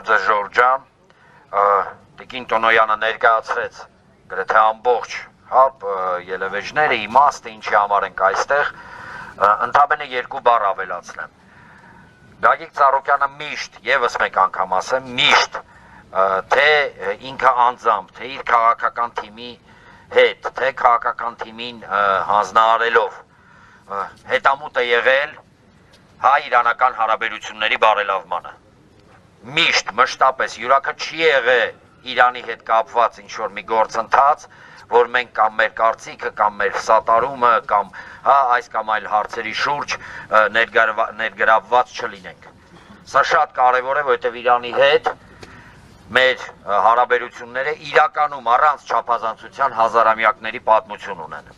ձեզ Ժորժ ջան, Տիկին Տոնոյանը ներկայացրեց գրեթե ամբողջ ելևէջները, իմաստը, ինչի համար ենք այստեղ, ընդամենը երկու բառ ավելացնեմ։ Գագիկ Ծառուկյանը միշտ, եւս մեկ անգամ ասեմ, միշտ թե ինքը անձամբ, թե իր քաղաքական թիմի հետ, թե քաղաքական թիմին հանձնարարելով հետամուտ է եղել հայ-իրանական հարաբերությունների բարելավմանը։ Միշտ, մշտապես, յուրաքանչյուր չի եղել Իրանի հետ կապված ինչ-որ մի գործընթաց, որ մենք կամ մեր կարծիքը, կամ մեր սատարումը, կամ այս կամ այլ հարցերի շուրջ ներգրավված չլինենք։ Սա շատ կարևոր է, որովհետև Իրանի հետ մեր հարաբերությունները իրականում առանց չափազանցության հազարամյակների պատմություն ունեն։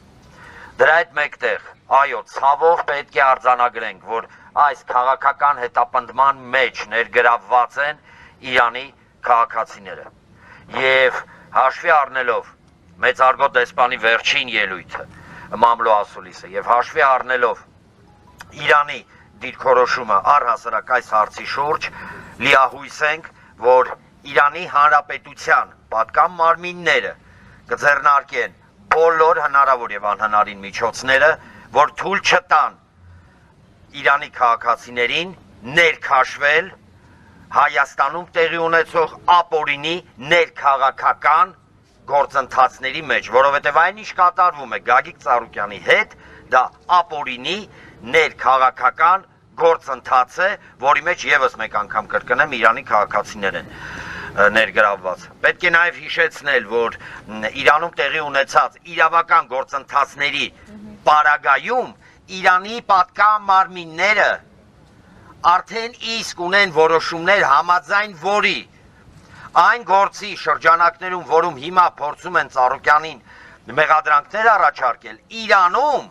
Դրա հետ մեկտեղ, այո, ցավով պետք է արձանագրենք, որ այս քաղաքական հետապնդման մեջ ներգրավված են Իրանի քաղաքացիները։ Եվ հաշվի առնելով մեծարգո դեսպանի վերջին ելույթը, Մամլո Ասուլիսը, եւ հաշվի առնելով Իրանի դիրքորոշումը առհասարակ այս հարցի շուրջ, լիահույս ենք, որ Իրանի Հանրապետության պատկան մարմինները կձեռնարկեն բոլոր հնարավոր եւ անհնարին միջոցները, որ թույլ չտան Իրանի քաղաքացիներին ներքաշվել Հայաստանում տեղի ունեցող ապօրինի ներքաղաքական գործընթացների մեջ, որովհետև այն ինչ կատարվում է Գագիկ Ծառուկյանի հետ, դա ապօրինի ներքաղաքական գործընթաց է, որի մեջ եւս մեկ անգամ կրկնեմ Իրանի քաղաքացիներ են ներգրավված։ Պետք է նաև հիշեցնել, որ Իրանում տեղի ունեցած իրավական գործընթացների պարագայում Իրանի պատկան մարմինները արդեն իսկ ունեն որոշումներ համաձայն որի այն գործի շրջանակներում, որում հիմա փորձում են Ծառուկյանին մեղադրանքներ առաջարկել, Իրանում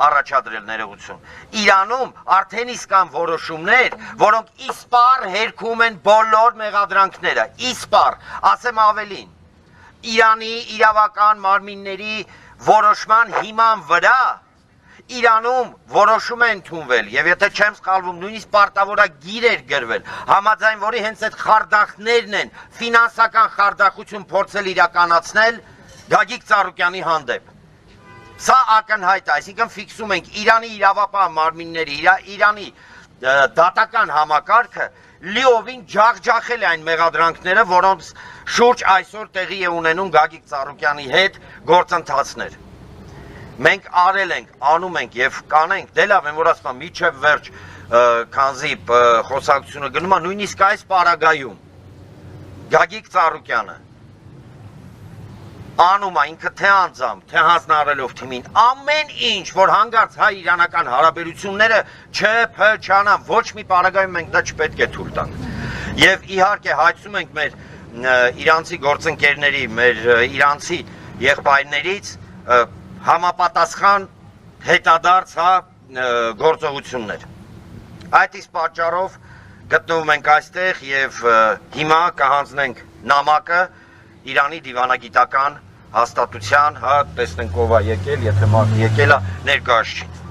առաջադրել ներողություն։ Իրանում արդեն իսկ կան որոշումներ, որոնք իսպառ հերքում են բոլոր մեղադրանքները, իսպառ, ասեմ ավելին, Իրանի իրավական մարմինների որոշման հիման վրա Իրանում որոշում է ընդունվել, եւ եթե չեմ սխալվում, նույնիսկ պարտավորագիր էր գրվել, համաձայն որի հենց այդ խարդախներն են ֆինանսական խարդախություն փորձել իրականացնել Գագիկ Ծառուկյանի հանդեպ։ Սա ակնհայտ է, այսինքն ֆիքսում ենք Իրանի իրավապահ մարմինների, Իրանի դատական համակարգը լիովին ջախջախել է այն մեղադրանքները, որոնց շուրջ այսօր տեղի է ունենում Գագիկ Ծառուկյանի հետ գործընթացներ։ Մենք արել ենք, անում ենք եւ կանենք, դե լավ, եմ որ ասում եմ, միջև վերջ քանզի խոսակցությունը գնում է, նույնիսկ այս պարագայում Գագիկ Ծառուկյանը անում է ինքը թե անձամբ, թե հանձնարարելով թիմին, ամեն ինչ, որ հանգարց հայ-իրանական հարաբերությունները չփչանան, ոչ մի պարագայում մենք դա չպետք է թույլ տանք։ Եվ իհարկե հայցում ենք մեր իրանցի գործընկերների, մեր իրանցի եղբայրներից համապատասխան հետադարձ գործողություններ։ Այդ իսկ պատճառով գտնվում ենք այստեղ եւ հիմա կհանձնենք նամակը Իրանի դիվանագիտական հաստատության, տեսնենք ով է եկել, եթե մարդ եկել է, ներկայացրին։